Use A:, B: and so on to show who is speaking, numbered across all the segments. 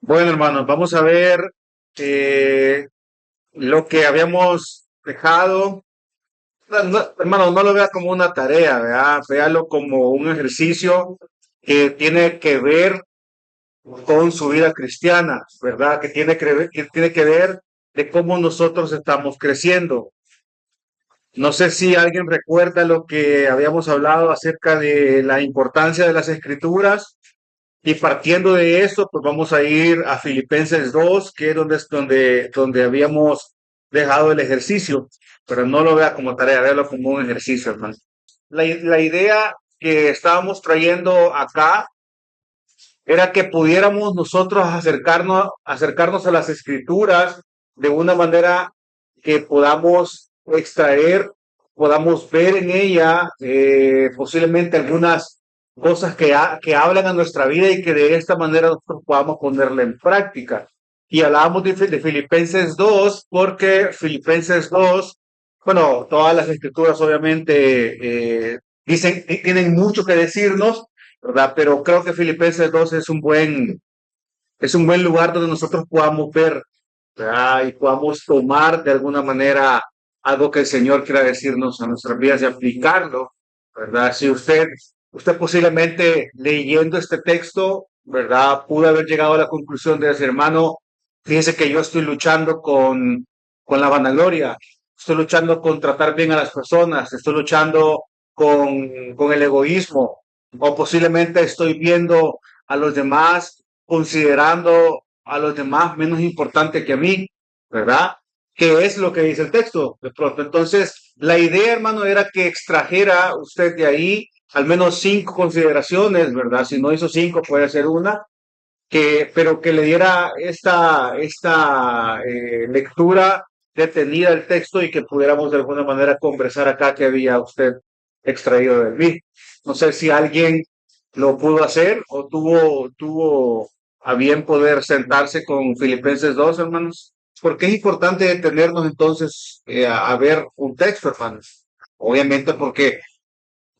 A: Bueno, hermanos, vamos a ver eh, lo que habíamos dejado. Hermano, no lo vea como una tarea, ¿verdad? Véalo como un ejercicio que tiene que ver con su vida cristiana, ¿verdad? Que tiene que ver de cómo nosotros estamos creciendo. No sé si alguien recuerda lo que habíamos hablado acerca de la importancia de las escrituras. Y partiendo de eso, pues vamos a ir a Filipenses 2, que es donde habíamos dejado el ejercicio, pero no lo vea como tarea, véalo como un ejercicio, hermano. La idea que estábamos trayendo acá era que pudiéramos nosotros acercarnos a las escrituras de una manera que podamos extraer, podamos ver en ella posiblemente algunas cosas que hablan a nuestra vida y que de esta manera nosotros podamos ponerla en práctica. Y hablábamos de Filipenses 2 porque Filipenses 2, bueno, todas las escrituras obviamente tienen mucho que decirnos, ¿verdad? Pero creo que Filipenses 2 es un buen lugar donde nosotros podamos ver, ¿verdad? Y podamos tomar de alguna manera algo que el Señor quiera decirnos a nuestras vidas y aplicarlo, ¿verdad? Si usted posiblemente leyendo este texto, ¿verdad? Pudo haber llegado a la conclusión de decir, hermano, fíjese que yo estoy luchando con la vanagloria, estoy luchando con tratar bien a las personas, estoy luchando con el egoísmo, o posiblemente estoy viendo a los demás considerando a los demás menos importante que a mí, ¿verdad? ¿Qué es lo que dice el texto? De pronto, entonces, la idea, hermano, era que extrajera usted de ahí al menos 5 consideraciones, ¿verdad? Si no hizo 5, puede ser una, pero que le diera esta lectura detenida del texto y que pudiéramos de alguna manera conversar acá que había usted extraído de mí. No sé si alguien lo pudo hacer o tuvo a bien poder sentarse con Filipenses 2, hermanos. Porque es importante detenernos entonces a ver un texto, hermanos. Obviamente porque,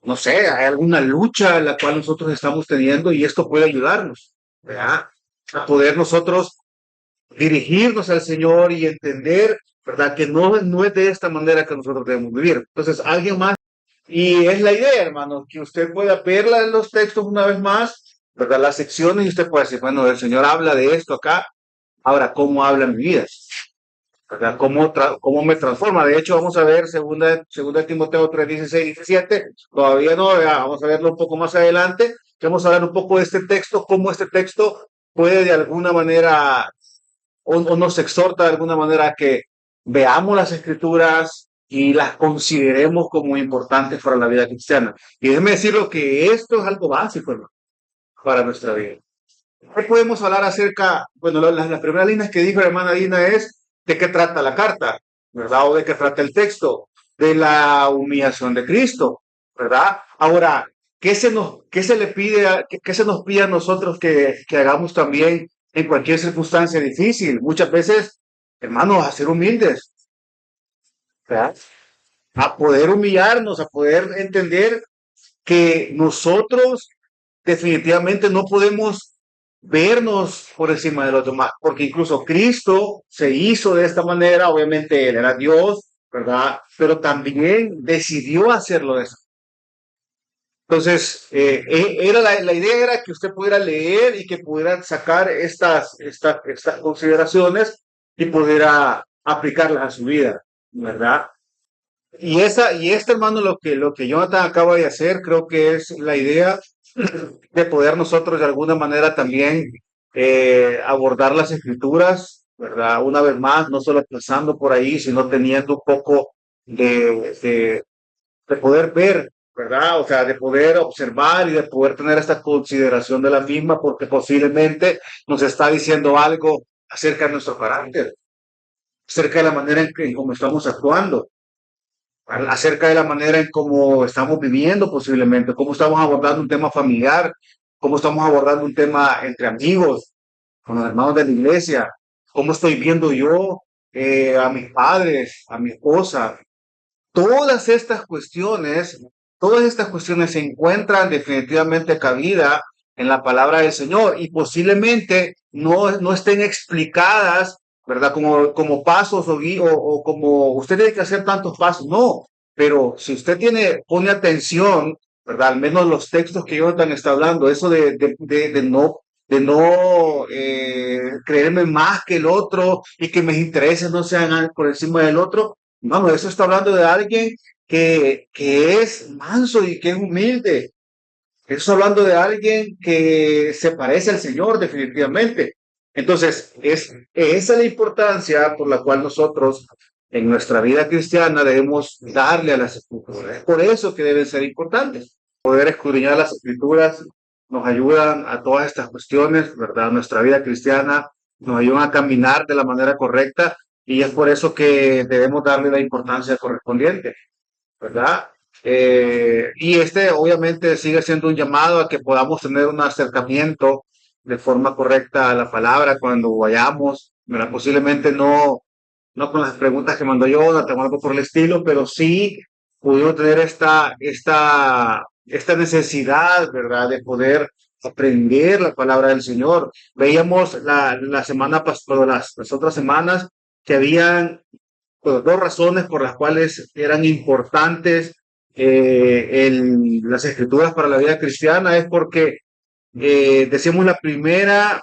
A: no sé, hay alguna lucha en la cual nosotros estamos teniendo y esto puede ayudarnos, ¿verdad? A poder nosotros dirigirnos al Señor y entender, ¿verdad? Que no es de esta manera que nosotros debemos vivir. Entonces, alguien más, y es la idea, hermano, que usted pueda verla en los textos una vez más, ¿verdad? Las secciones y usted puede decir, bueno, el Señor habla de esto acá, ahora, ¿cómo habla en mi vida? ¿Verdad? ¿Cómo me transforma? De hecho, vamos a ver segunda Timoteo 3, 16, 17. Todavía no, vamos a verlo un poco más adelante. Vamos a hablar un poco de este texto, cómo este texto puede de alguna manera o nos exhorta de alguna manera a que veamos las escrituras y las consideremos como importantes para la vida cristiana. Y déjeme decirlo que esto es algo básico, hermano, para nuestra vida. Hoy podemos hablar acerca, bueno, las primeras líneas que dijo la hermana Dina es de qué trata la carta, ¿verdad? O de qué trata el texto, de la humillación de Cristo, ¿verdad? Ahora, qué se le pide, qué se nos pide a nosotros que hagamos también en cualquier circunstancia difícil? Muchas veces, hermanos, a ser humildes, ¿verdad? A poder humillarnos, a poder entender que nosotros definitivamente no podemos vernos por encima de los demás, porque incluso Cristo se hizo de esta manera, obviamente Él era Dios, ¿verdad? Pero también decidió hacerlo de esa. Entonces, la idea era que usted pudiera leer y que pudiera sacar estas consideraciones y pudiera aplicarlas a su vida, ¿verdad? Y este hermano, lo que Jonathan acaba de hacer, creo que es la idea de poder nosotros de alguna manera también abordar las escrituras, ¿verdad? Una vez más, no solo pasando por ahí, sino teniendo un poco de, de poder ver, ¿verdad? O sea, de poder observar y de poder tener esta consideración de la misma, porque posiblemente nos está diciendo algo acerca de nuestro carácter, acerca de la manera en cómo estamos actuando, acerca de la manera en cómo estamos viviendo posiblemente, cómo estamos abordando un tema familiar, cómo estamos abordando un tema entre amigos, con los hermanos de la iglesia, cómo estoy viendo yo a mis padres, a mi esposa. Todas estas cuestiones, todas estas cuestiones se encuentran definitivamente cabida en la palabra del Señor y posiblemente no estén explicadas, ¿verdad? Como pasos o como usted tiene que hacer tantos pasos, no, pero si usted pone atención, ¿verdad? Al menos los textos que Jonathan está hablando, eso de no creerme más que el otro y que mis intereses no sean por encima del otro. Vamos, eso está hablando de alguien que es manso y que es humilde. Eso está hablando de alguien que se parece al Señor definitivamente. Entonces, esa es la importancia por la cual nosotros en nuestra vida cristiana debemos darle a las escrituras. Es por eso que deben ser importantes. Poder escudriñar las escrituras nos ayudan a todas estas cuestiones, ¿verdad? Nuestra vida cristiana nos ayudan a caminar de la manera correcta y es por eso que debemos darle la importancia correspondiente, ¿verdad? Y obviamente sigue siendo un llamado a que podamos tener un acercamiento de forma correcta a la palabra cuando vayamos, ¿verdad? Posiblemente no con las preguntas que mandó Jonathan o algo por el estilo, pero sí pudimos tener esta necesidad, ¿verdad? De poder aprender la palabra del Señor. Veíamos la semana pasada, las otras semanas, que habían dos razones por las cuales eran importantes las escrituras para la vida cristiana. Es porque decimos la primera,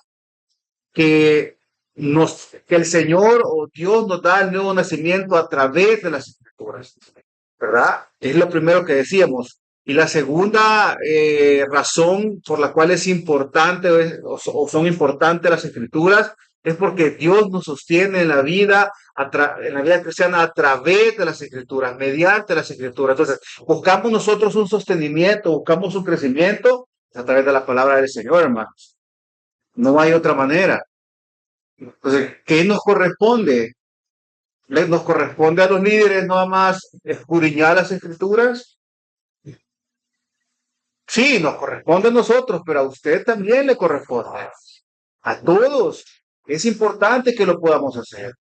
A: que que el Señor o Dios nos da el nuevo nacimiento a través de las escrituras, ¿verdad? Es lo primero que decíamos. Y la segunda razón por la cual es importante o son importantes las escrituras es porque Dios nos sostiene en la vida, en la vida cristiana a través de las escrituras, mediante las escrituras. Entonces, buscamos nosotros un sostenimiento, buscamos un crecimiento a través de la palabra del Señor, hermanos. No hay otra manera. Entonces, ¿qué nos corresponde? ¿Nos corresponde a los líderes nada más escudriñar las escrituras? Sí, nos corresponde a nosotros, pero a usted también le corresponde. A todos. Es importante que lo podamos hacer.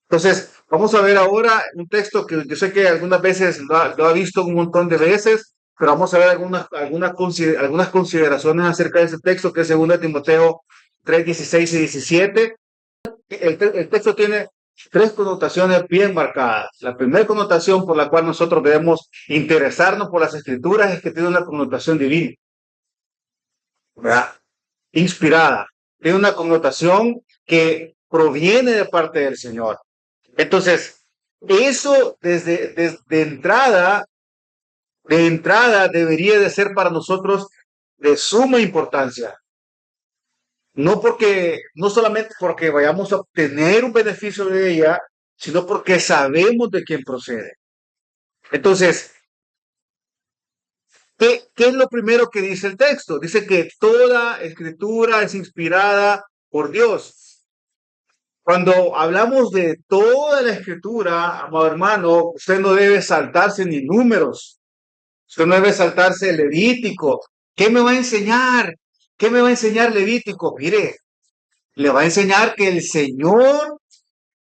A: Entonces, vamos a ver ahora un texto que yo sé que algunas veces lo ha visto un montón de veces, pero vamos a ver algunas consideraciones acerca de ese texto que es 2 Timoteo 3, 16 y 17. El texto tiene tres connotaciones bien marcadas. La primera connotación por la cual nosotros debemos interesarnos por las escrituras es que tiene una connotación divina, ¿verdad? Inspirada. Tiene una connotación que proviene de parte del Señor. Entonces, eso de entrada debería de ser para nosotros de suma importancia. No solamente porque vayamos a obtener un beneficio de ella, sino porque sabemos de quién procede. Entonces, ¿qué es lo primero que dice el texto? Dice que toda escritura es inspirada por Dios. Cuando hablamos de toda la escritura, amado hermano, usted no debe saltarse ni números. Usted no debe saltarse el Levítico. ¿Qué me va a enseñar? ¿Qué me va a enseñar Levítico? Mire, le va a enseñar que el Señor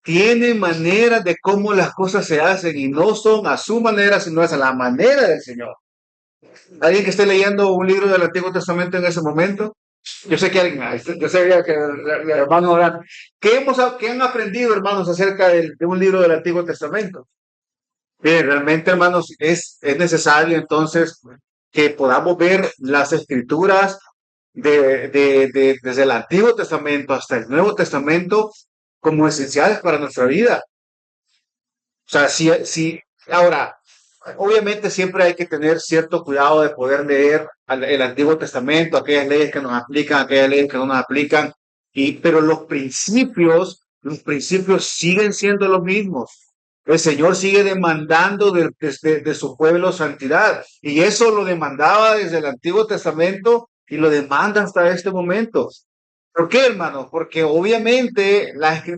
A: tiene maneras de cómo las cosas se hacen y no son a su manera, sino es a la manera del Señor. ¿Alguien que esté leyendo un libro del Antiguo Testamento en ese momento? Yo sé que alguien, yo sé que hermanos, ¿qué han aprendido, hermanos, acerca de un libro del Antiguo Testamento? Bien, realmente, hermanos, es necesario entonces que podamos ver las escrituras desde el Antiguo Testamento hasta el Nuevo Testamento como esenciales para nuestra vida. O sea, ahora, obviamente siempre hay que tener cierto cuidado de poder leer el Antiguo Testamento, aquellas leyes que nos aplican, aquellas leyes que no nos aplican, pero los principios siguen siendo los mismos. El Señor sigue demandando de su pueblo santidad, y eso lo demandaba desde el Antiguo Testamento y lo demanda hasta este momento. ¿Por qué, hermano? Porque obviamente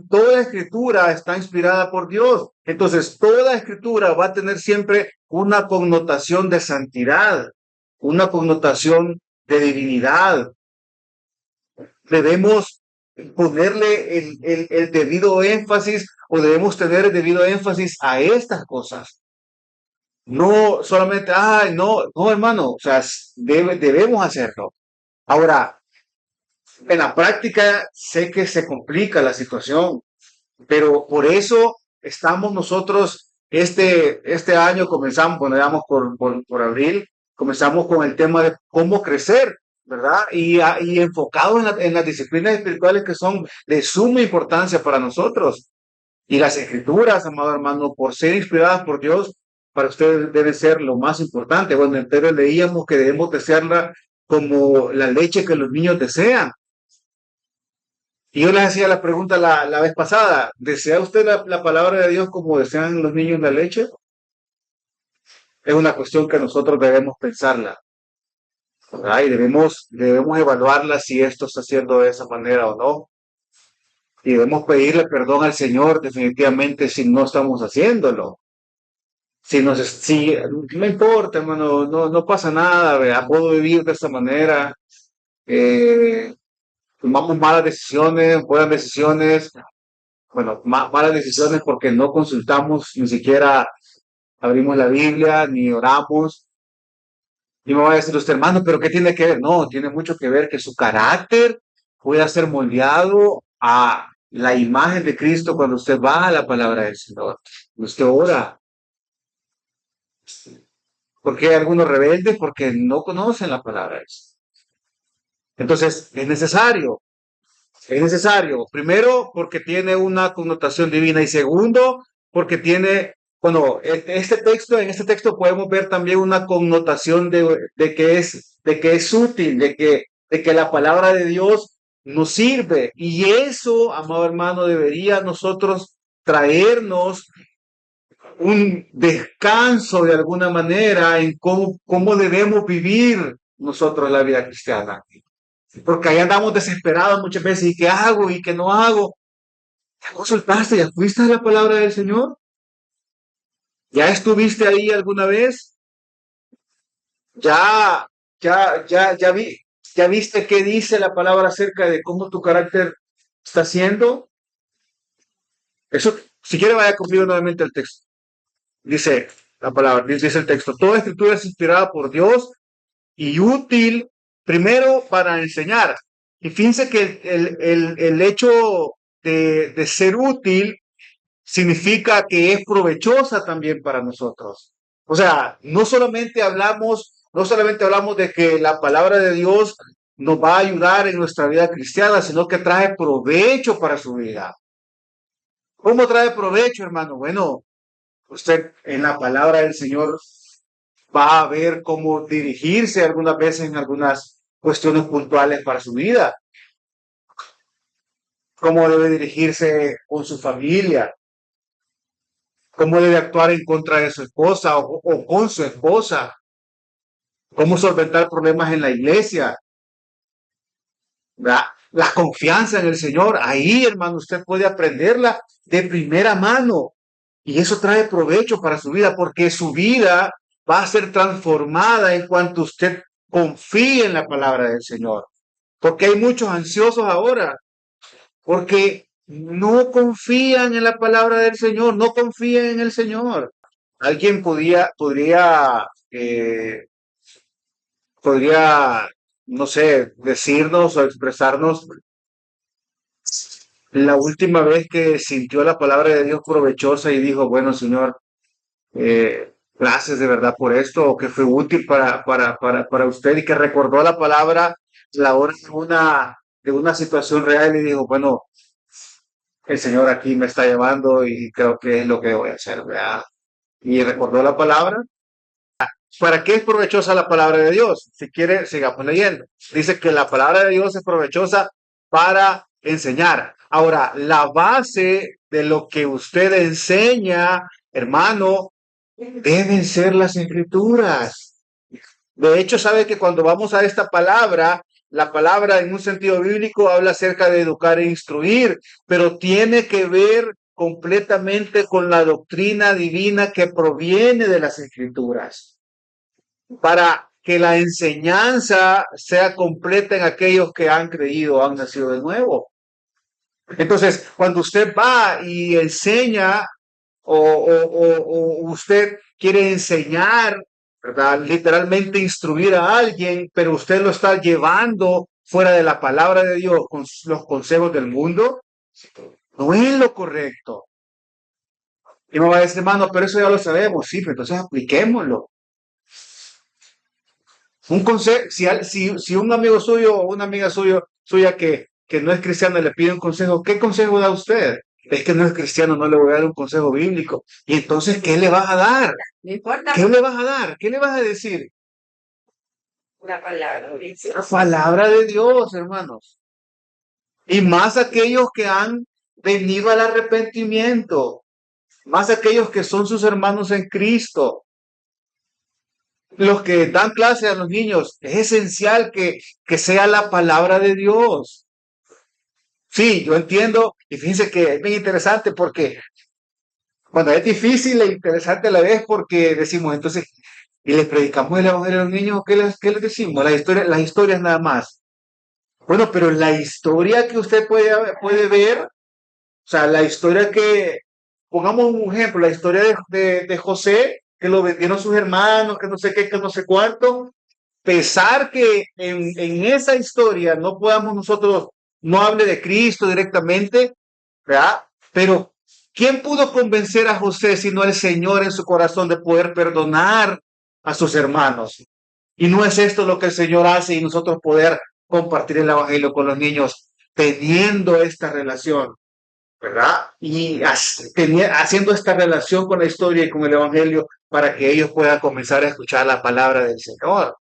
A: toda la escritura está inspirada por Dios. Entonces, toda escritura va a tener siempre una connotación de santidad, una connotación de divinidad. Debemos ponerle el debido énfasis o debemos tener el debido énfasis a estas cosas. No solamente, no, hermano, o sea, debemos hacerlo. Ahora, en la práctica sé que se complica la situación, pero por eso estamos nosotros, este año comenzamos, bueno, digamos por abril, comenzamos con el tema de cómo crecer, ¿verdad? Y enfocado en las disciplinas espirituales que son de suma importancia para nosotros. Y las escrituras, amado hermano, por ser inspiradas por Dios, para ustedes deben ser lo más importante. Bueno, en Pedro leíamos que debemos desearla como la leche que los niños desean. Y yo les hacía la pregunta la vez pasada, ¿desea usted la palabra de Dios como desean los niños la leche? Es una cuestión que nosotros debemos pensarla, ¿verdad? Y debemos evaluarla si esto está haciendo de esa manera o no. Y debemos pedirle perdón al Señor definitivamente si no estamos haciéndolo. Si no importa, hermano, no pasa nada, ¿verdad? Puedo vivir de esta manera. eh, Tomamos malas decisiones, buenas decisiones, bueno, malas decisiones porque no consultamos, ni siquiera abrimos la Biblia, ni oramos. Y me va a decir usted, hermano, pero ¿qué tiene que ver? No, tiene mucho que ver que su carácter pueda ser moldeado a la imagen de Cristo cuando usted va a la palabra del Señor. Cuando usted ora. Porque hay algunos rebeldes porque no conocen la palabra del Señor. Entonces, es necesario. Primero, porque tiene una connotación divina y segundo, porque tiene, bueno, en este texto podemos ver también una connotación de que es útil, de que la palabra de Dios nos sirve. Y eso, amado hermano, debería nosotros traernos un descanso de alguna manera en cómo debemos vivir nosotros la vida cristiana. Porque ahí andamos desesperados muchas veces, ¿y qué hago? ¿Y qué no hago? ¿Ya consultaste? ¿Ya fuiste a la palabra del Señor? ¿Ya estuviste ahí alguna vez? ¿Ya, ya ya viste qué dice la palabra acerca de cómo tu carácter está siendo? Eso, si quiere vaya conmigo nuevamente al texto. Dice la palabra, dice el texto, toda escritura es inspirada por Dios y útil primero para enseñar. Y fíjense que el hecho de ser útil significa que es provechosa también para nosotros. O sea, no solamente hablamos de que la palabra de Dios nos va a ayudar en nuestra vida cristiana, sino que trae provecho para su vida. ¿Cómo trae provecho, hermano? Bueno, usted en la palabra del Señor va a ver cómo dirigirse algunas veces en algunas cuestiones puntuales para su vida, cómo debe dirigirse con su familia, cómo debe actuar en contra de su esposa o con su esposa, cómo solventar problemas en la iglesia, ¿verdad? La confianza en el Señor, ahí, hermano, usted puede aprenderla de primera mano y eso trae provecho para su vida porque su vida va a ser transformada en cuanto usted confíe en la palabra del Señor. Porque hay muchos ansiosos ahora, porque no confían en la palabra del Señor, no confían en el Señor. Alguien podría, no sé, decirnos o expresarnos la última vez que sintió la palabra de Dios provechosa y dijo, bueno, Señor, gracias de verdad por esto, o que fue útil para usted y que recordó la palabra la hora de una situación real y dijo, bueno, el Señor aquí me está llevando y creo que es lo que voy a hacer, ¿verdad? Y recordó la palabra. ¿Para qué es provechosa la palabra de Dios? Si quiere, sigamos leyendo. Dice que la palabra de Dios es provechosa para enseñar. Ahora, la base de lo que usted enseña, hermano, deben ser las escrituras. De hecho, sabe que cuando vamos a esta palabra, la palabra en un sentido bíblico habla acerca de educar e instruir, pero tiene que ver completamente con la doctrina divina que proviene de las escrituras, para que la enseñanza sea completa en aquellos que han creído, han nacido de nuevo. Entonces, cuando usted va y enseña o usted quiere enseñar, ¿verdad? Literalmente instruir a alguien, pero usted lo está llevando fuera de la palabra de Dios con los consejos del mundo, no es lo correcto. Y me va a decir, hermano, pero eso ya lo sabemos, sí, pero entonces apliquémoslo. Un consejo, si un amigo suyo o una amiga suya que no es cristiana le pide un consejo, ¿qué consejo da usted? Es que no es cristiano, no le voy a dar un consejo bíblico. Y entonces, ¿qué le vas a dar?
B: No importa
A: ¿Qué le vas a dar? ¿Qué le vas a decir?
B: la palabra.
A: La palabra de Dios, hermanos. Y más aquellos que han venido al arrepentimiento, más aquellos que son sus hermanos en Cristo, los que dan clase a los niños, es esencial que sea la palabra de Dios. Sí, yo entiendo, y fíjense que es bien interesante porque cuando es difícil e interesante a la vez porque decimos entonces, y les predicamos el evangelio a los niños, ¿qué les decimos? Las historias nada más. Bueno, pero la historia que usted puede ver, o sea, la historia que, pongamos un ejemplo, la historia de José, que lo vendieron sus hermanos, que no sé qué, que no sé cuánto, pesar que en esa historia no podamos nosotros, no hable de Cristo directamente, ¿verdad? Pero, ¿quién pudo convencer a José sino el Señor en su corazón de poder perdonar a sus hermanos? Y no es esto lo que el Señor hace y nosotros poder compartir el Evangelio con los niños teniendo esta relación, ¿verdad? Y haciendo esta relación con la historia y con el Evangelio para que ellos puedan comenzar a escuchar la palabra del Señor.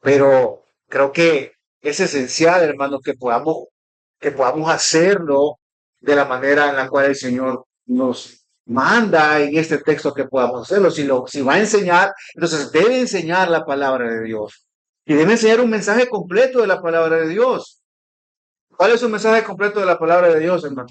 A: Pero creo que es esencial, hermano, que podamos hacerlo de la manera en la cual el Señor nos manda en este texto que podamos hacerlo. Si va a enseñar, entonces debe enseñar la palabra de Dios. Y debe enseñar un mensaje completo de la palabra de Dios. ¿Cuál es un mensaje completo de la palabra de Dios, hermano?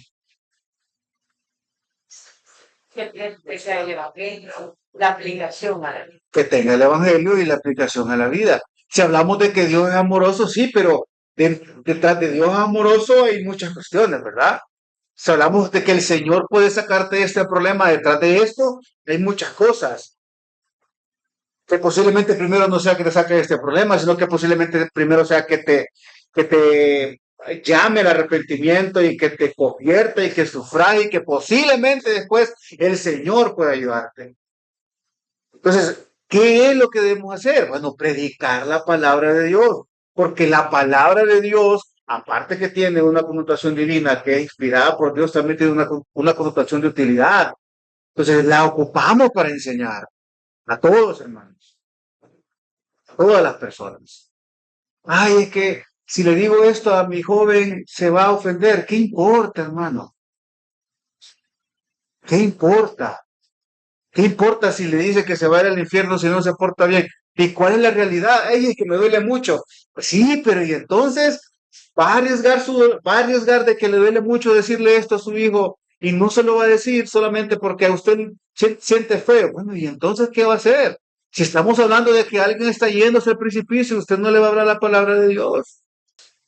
B: Que sea el evangelio, la aplicación a la vida.
A: Que tenga el Evangelio y la aplicación a la vida. Si hablamos de que Dios es amoroso, sí, pero detrás de Dios amoroso hay muchas cuestiones, ¿verdad? Si hablamos de que el Señor puede sacarte de este problema, detrás de esto hay muchas cosas. Que posiblemente primero no sea que te saque de este problema, sino que posiblemente primero sea que te llame el arrepentimiento y que te convierta y que sufra y que posiblemente después el Señor pueda ayudarte. Entonces, ¿qué es lo que debemos hacer? Bueno, predicar la palabra de Dios, porque la palabra de Dios, aparte que tiene una connotación divina, que es inspirada por Dios, también tiene una connotación de utilidad. Entonces, la ocupamos para enseñar a todos, hermanos, a todas las personas. Ay, es que si le digo esto a mi joven, se va a ofender. ¿Qué importa, hermano? ¿Qué importa? ¿Qué importa si le dice que se va a ir al infierno si no se porta bien? ¿Y cuál es la realidad? Ay, es que me duele mucho. Pues sí, pero y entonces va a arriesgar de que le duele mucho decirle esto a su hijo y no se lo va a decir solamente porque a usted siente feo. Bueno, ¿y entonces qué va a hacer? Si estamos hablando de que alguien está yéndose al precipicio, usted no le va a hablar la palabra de Dios.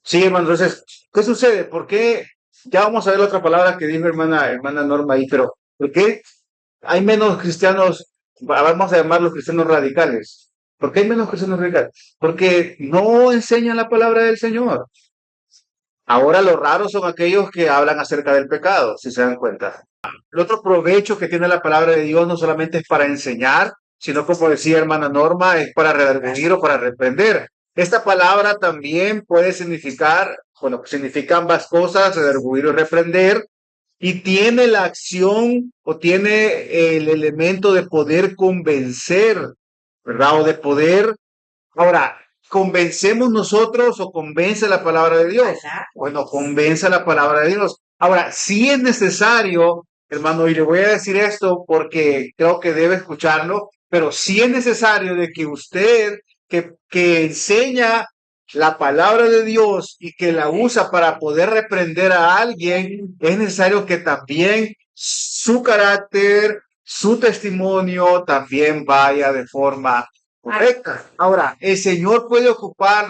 A: Sí, hermano, entonces, ¿qué sucede? ¿Por qué? Ya vamos a ver la otra palabra que dijo hermana Norma ahí, pero ¿por qué hay menos cristianos, vamos a llamarlos cristianos radicales? ¿Por qué hay menos cristianos radicales? Porque no enseñan la palabra del Señor. Ahora los raros son aquellos que hablan acerca del pecado, si se dan cuenta. El otro provecho que tiene la palabra de Dios no solamente es para enseñar, sino como decía hermana Norma, es para redarguir o para reprender. Esta palabra también puede significar, bueno, significa ambas cosas, redarguir o reprender, y tiene la acción o tiene el elemento de poder convencer, ¿verdad? O de poder. Ahora, ¿convencemos nosotros o convence la palabra de Dios? Bueno, convence la palabra de Dios. Ahora, sí es necesario, hermano, y le voy a decir esto porque creo que debe escucharlo, pero sí es necesario de que usted, que enseña la palabra de Dios y que la usa para poder reprender a alguien, es necesario que también su carácter, su testimonio también vaya de forma correcta. Ahora, el Señor puede ocupar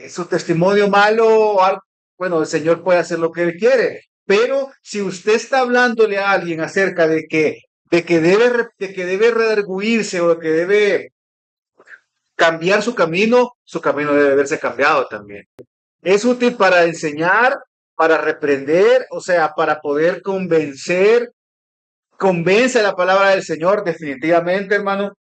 A: su testimonio malo o algo. Bueno, el Señor puede hacer lo que Él quiere, pero si usted está hablándole a alguien acerca de que de que debe redarguirse o de que debe cambiar su camino debe verse cambiado también. Es útil para enseñar, para reprender, o sea, para poder convencer. Convence la palabra del Señor, definitivamente, hermano.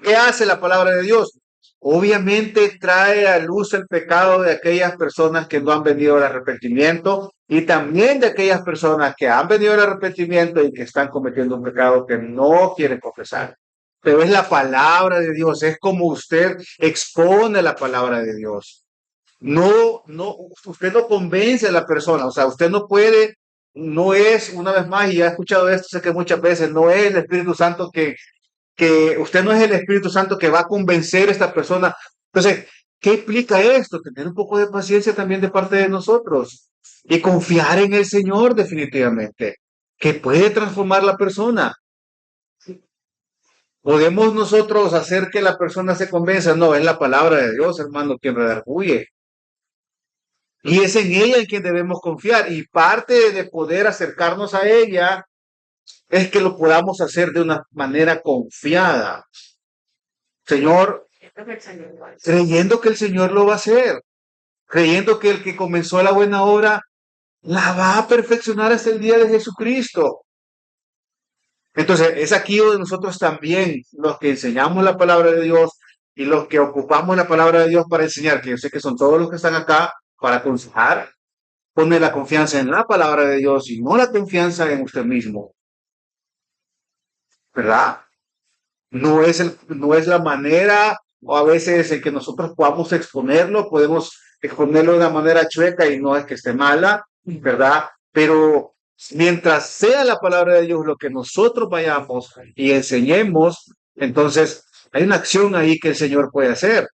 A: ¿Qué hace la palabra de Dios? Obviamente trae a luz el pecado de aquellas personas que no han venido al arrepentimiento y también de aquellas personas que han venido al arrepentimiento y que están cometiendo un pecado que no quieren confesar. Pero es la palabra de Dios, es como usted expone la palabra de Dios. No, usted no convence a la persona, o sea, usted no puede, no es, una vez más, y ya he escuchado esto, sé que muchas veces, no es el Espíritu Santo que usted no es el Espíritu Santo que va a convencer a esta persona. Entonces, ¿qué implica esto? Tener un poco de paciencia también de parte de nosotros y confiar en el Señor definitivamente, que puede transformar la persona. ¿Podemos nosotros hacer que la persona se convenza? No, es la palabra de Dios, hermano, quien redarguye. Y es en ella en quien debemos confiar. Y parte de poder acercarnos a ella es que lo podamos hacer de una manera confiada. Señor, creyendo que el Señor lo va a hacer, creyendo que el que comenzó la buena obra la va a perfeccionar hasta el día de Jesucristo. Entonces, es aquí donde nosotros también, los que enseñamos la palabra de Dios y los que ocupamos la palabra de Dios para enseñar, que yo sé que son todos los que están acá para aconsejar, pone la confianza en la palabra de Dios y no la confianza en usted mismo, ¿verdad? No es la manera o a veces en que nosotros podamos exponerlo, podemos exponerlo de una manera chueca y no es que esté mala, ¿verdad? Pero mientras sea la palabra de Dios lo que nosotros vayamos y enseñemos, entonces hay una acción ahí que el Señor puede hacer.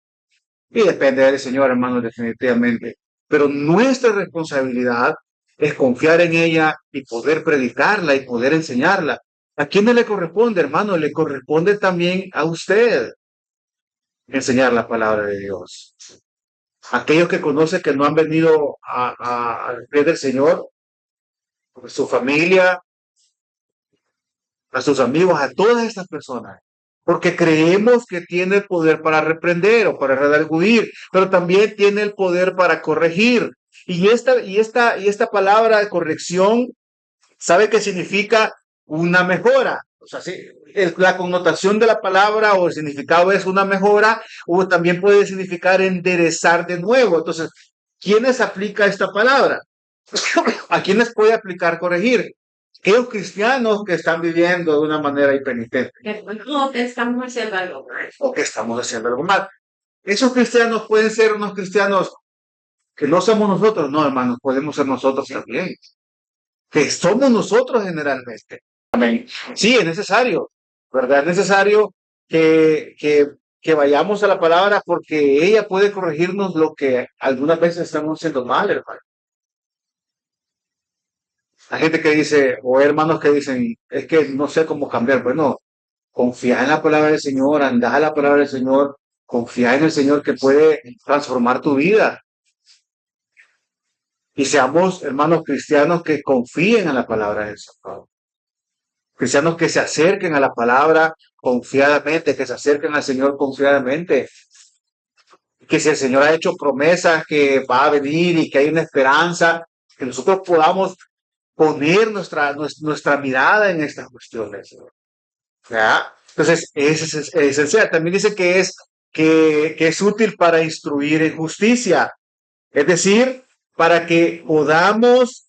A: Y depende del Señor, hermano, definitivamente. Pero nuestra responsabilidad es confiar en ella y poder predicarla y poder enseñarla. ¿A quién le corresponde, hermano? Le corresponde también a usted enseñar la palabra de Dios. Aquellos que conocen que no han venido al pie del Señor, a su familia, a sus amigos, a todas estas personas. Porque creemos que tiene el poder para reprender o para redarguir, pero también tiene el poder para corregir. Y esta palabra de corrección, ¿sabe qué significa? Una mejora. O sea, sí, la connotación de la palabra o el significado es una mejora, o también puede significar enderezar de nuevo. Entonces, ¿quiénes aplica esta palabra? ¿A quiénes puede aplicar corregir? Aquellos cristianos que están viviendo de una manera impenitente
B: No, que estamos haciendo algo mal.
A: o que estamos haciendo algo mal. Esos cristianos pueden ser unos cristianos que no somos nosotros, no, hermanos, podemos ser nosotros también, que somos nosotros generalmente. Amén. Sí, es necesario, ¿verdad? Es necesario que vayamos a la palabra porque ella puede corregirnos lo que algunas veces estamos haciendo mal, hermano. Hay gente que dice, o hermanos que dicen, es que no sé cómo cambiar. Bueno, confía en la palabra del Señor, anda a la palabra del Señor, confía en el Señor que puede transformar tu vida. Y seamos hermanos cristianos que confíen en la palabra del Señor. Cristianos que se acerquen a la palabra confiadamente, que se acerquen al Señor confiadamente. Que si el Señor ha hecho promesas que va a venir y que hay una esperanza, que nosotros podamos poner nuestra mirada en estas cuestiones. ¿Ya? Entonces, es esencial. También dice que es útil para instruir en justicia. Es decir, para que podamos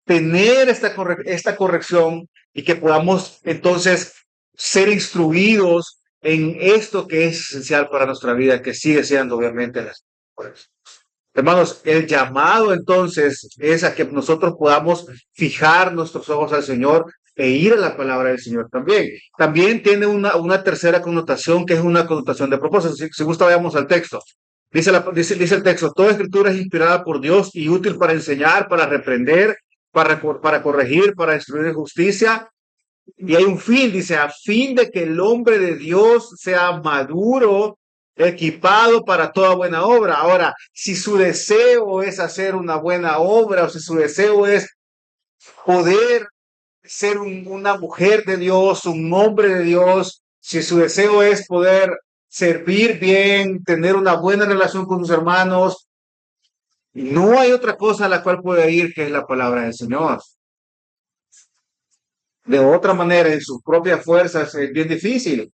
A: tener esta corrección y que podamos entonces ser instruidos en esto que es esencial para nuestra vida, que sigue siendo obviamente las escrituras. Hermanos, el llamado entonces es a que nosotros podamos fijar nuestros ojos al Señor e ir a la palabra del Señor también. También tiene una tercera connotación que es una connotación de propósito. Si gusta, vayamos al texto. Dice el texto, toda escritura es inspirada por Dios y útil para enseñar, para reprender, para corregir, para instruir en justicia. Y hay un fin, dice, a fin de que el hombre de Dios sea maduro, equipado para toda buena obra. Ahora, si su deseo es hacer una buena obra o si su deseo es poder ser una mujer de Dios, un hombre de Dios, si su deseo es poder servir bien, tener una buena relación con sus hermanos, no hay otra cosa a la cual puede ir que es la palabra del Señor. De otra manera, en sus propias fuerzas es bien difícil.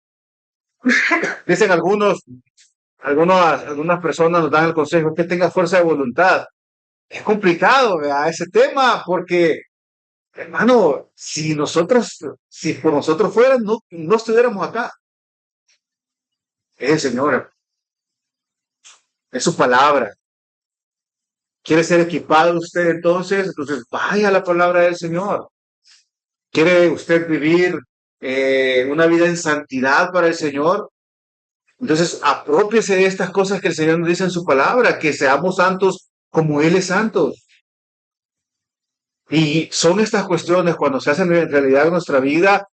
A: Dicen algunas personas nos dan el consejo que tenga fuerza de voluntad. Es complicado, ¿verdad? Ese tema, porque, hermano, si por nosotros fuera, no estuviéramos acá. Es el Señor, es su palabra. ¿Quiere ser equipado usted entonces vaya a la palabra del Señor. ¿Quiere usted vivir una vida en santidad para el Señor? Entonces, apropiese de estas cosas que el Señor nos dice en su palabra, que seamos santos como Él es santo. Y son estas cuestiones cuando se hacen en realidad en nuestra vida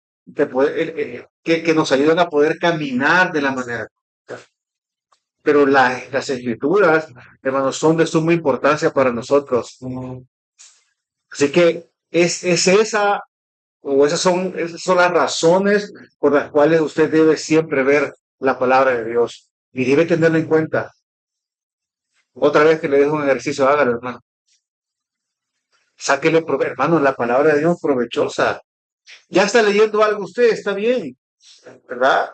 A: que nos ayudan a poder caminar de la manera correcta. Pero las escrituras, hermanos, son de suma importancia para nosotros. Así que es esa, o esas son las razones por las cuales usted debe siempre ver la palabra de Dios. Y debe tenerlo en cuenta. Otra vez que le dejo un ejercicio, hágalo, hermano. Sáquele, hermano, la palabra de Dios provechosa. Ya está leyendo algo usted, está bien, ¿verdad?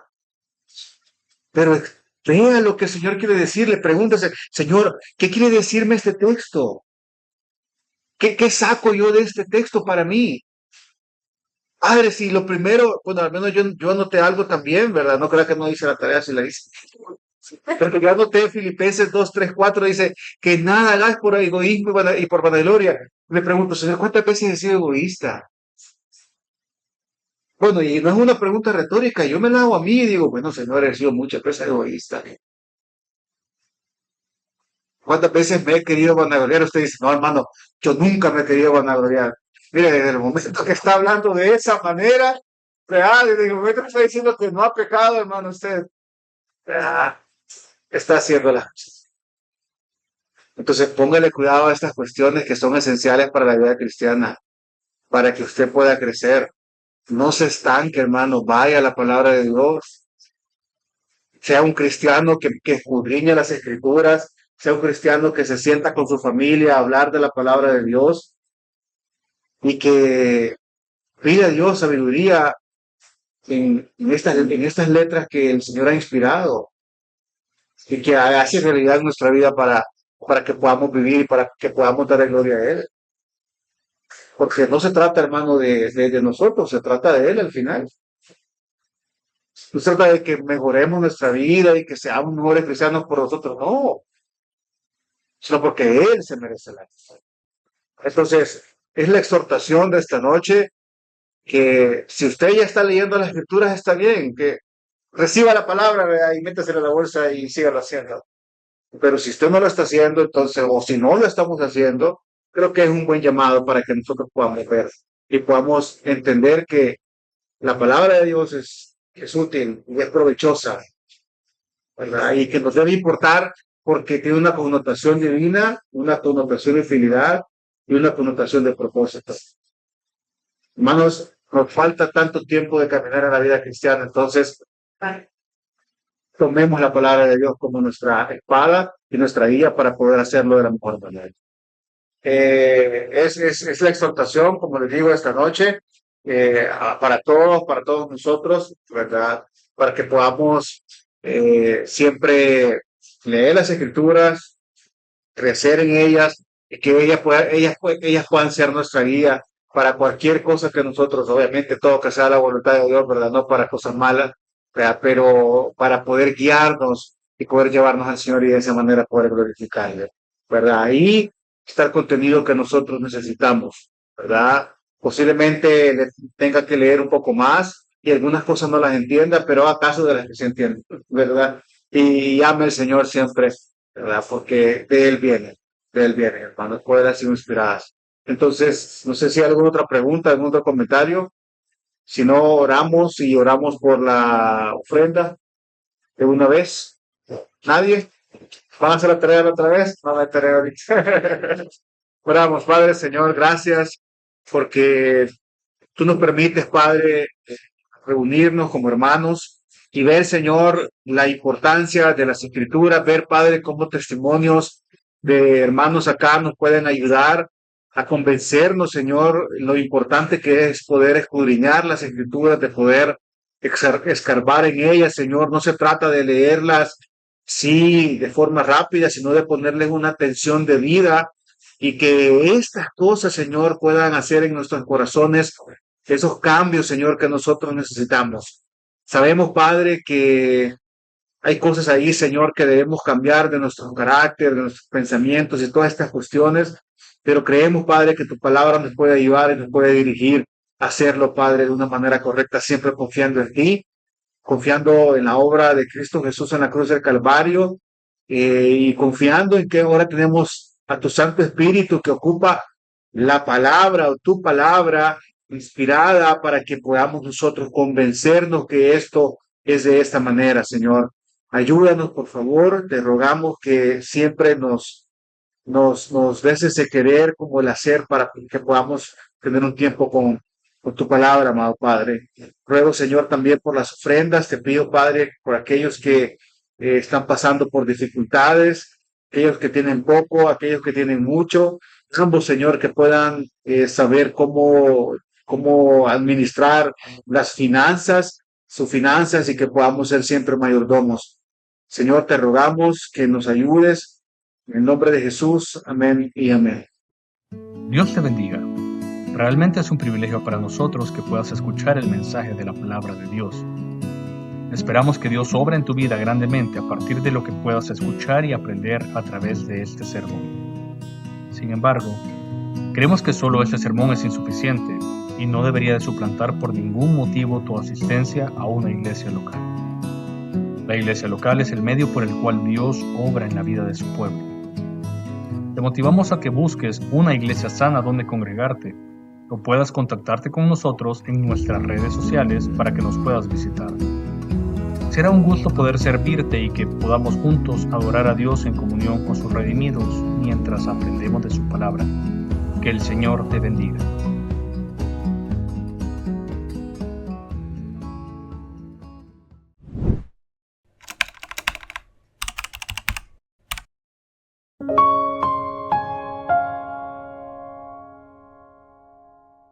A: Pero vea lo que el Señor quiere decirle, pregúntese, Señor, ¿qué quiere decirme este texto? ¿Qué saco yo de este texto para mí? Padre, si lo primero, bueno, al menos yo anoté algo también, ¿verdad? No creo que no hice la tarea si la hice. Pero yo anoté Filipenses 2, 3, 4, dice que nada hagáis por egoísmo y por vanagloria. Le pregunto, Señor, ¿cuántas veces he sido egoísta? Bueno, y no es una pregunta retórica, yo me la hago a mí y digo, bueno, Señor, he sido muchas veces egoísta. ¿Cuántas veces me he querido vanagloriar? Usted dice, no, hermano, yo nunca me he querido vanagloriar. Mire, desde el momento que está hablando de esa manera, real, desde el momento que está diciendo que no ha pecado, hermano, usted ah, está haciendo las cosas. Entonces, póngale cuidado a estas cuestiones que son esenciales para la vida cristiana, para que usted pueda crecer. No se estanque, hermano, vaya a la palabra de Dios. Sea un cristiano que escudriña las escrituras, sea un cristiano que se sienta con su familia a hablar de la palabra de Dios y que pida a Dios sabiduría en estas letras que el Señor ha inspirado y que hace realidad nuestra vida para que podamos vivir y para que podamos darle gloria a Él. Porque no se trata, hermano, de nosotros, se trata de Él al final. No se trata de que mejoremos nuestra vida y que seamos mejores cristianos por nosotros, no, sino porque Él se merece la gloria. Entonces, es la exhortación de esta noche que si usted ya está leyendo las escrituras, está bien, que reciba la palabra, ¿verdad? Y métasela a la bolsa y sígalo haciendo. Pero si usted no lo está haciendo, entonces, o si no lo estamos haciendo, creo que es un buen llamado para que nosotros podamos ver y podamos entender que la palabra de Dios es útil y es provechosa, ¿verdad? Y que nos debe importar porque tiene una connotación divina, una connotación de fidelidad y una connotación de propósito. Hermanos, nos falta tanto tiempo de caminar en la vida cristiana, entonces tomemos la palabra de Dios como nuestra espada y nuestra guía para poder hacerlo de la mejor manera. Es la exhortación, como les digo, esta noche, para todos nosotros, ¿verdad? Para que podamos siempre leer las escrituras, crecer en ellas, y que ellas puedan ser nuestra guía para cualquier cosa que nosotros, obviamente, todo que sea la voluntad de Dios, ¿verdad? No para cosas malas, ¿verdad? Pero para poder guiarnos y poder llevarnos al Señor y de esa manera poder glorificarle, ¿verdad? Ahí está el contenido que nosotros necesitamos, ¿verdad? Posiblemente tenga que leer un poco más y algunas cosas no las entienda, pero a caso de las que se entienden, ¿verdad? Y ame al Señor siempre, ¿verdad? Porque de Él viene, hermanos, pueden haber sido inspiradas. Entonces, no sé si hay alguna otra pregunta, algún otro comentario. Si no, oramos por la ofrenda de una vez. ¿Nadie? ¿Van a hacer la tarea otra vez? No, la tarea ahorita. Oramos, Padre, Señor, gracias porque tú nos permites, Padre, reunirnos como hermanos y ver, Señor, la importancia de las Escrituras, ver, Padre, cómo testimonios de hermanos acá nos pueden ayudar a convencernos, Señor, lo importante que es poder escudriñar las Escrituras, de poder escarbar en ellas, Señor. No se trata de leerlas, sí, de forma rápida, sino de ponerles una atención de vida y que estas cosas, Señor, puedan hacer en nuestros corazones esos cambios, Señor, que nosotros necesitamos. Sabemos, Padre, que hay cosas ahí, Señor, que debemos cambiar de nuestro carácter, de nuestros pensamientos y todas estas cuestiones, pero creemos, Padre, que tu palabra nos puede ayudar y nos puede dirigir a hacerlo, Padre, de una manera correcta, siempre confiando en ti, confiando en la obra de Cristo Jesús en la cruz del Calvario, y confiando en que ahora tenemos a tu Santo Espíritu que ocupa la palabra o tu palabra inspirada para que podamos nosotros convencernos que esto es de esta manera, Señor. Ayúdanos, por favor, te rogamos que siempre nos des ese querer como el hacer para que podamos tener un tiempo con tu palabra, amado Padre. Ruego, Señor, también por las ofrendas. Te pido, Padre, por aquellos que están pasando por dificultades, aquellos que tienen poco, aquellos que tienen mucho. Ambos, Señor, que puedan saber cómo administrar las finanzas, sus finanzas, y que podamos ser siempre mayordomos. Señor, te rogamos que nos ayudes. En el nombre de Jesús, amén y amén.
C: Dios te bendiga. Realmente es un privilegio para nosotros que puedas escuchar el mensaje de la palabra de Dios. Esperamos que Dios obra en tu vida grandemente a partir de lo que puedas escuchar y aprender a través de este sermón. Sin embargo, creemos que solo este sermón es insuficiente y no debería de suplantar por ningún motivo tu asistencia a una iglesia local. La iglesia local es el medio por el cual Dios obra en la vida de su pueblo. Te motivamos a que busques una iglesia sana donde congregarte o puedas contactarte con nosotros en nuestras redes sociales para que nos puedas visitar. Será un gusto poder servirte y que podamos juntos adorar a Dios en comunión con sus redimidos mientras aprendemos de su palabra. Que el Señor te bendiga.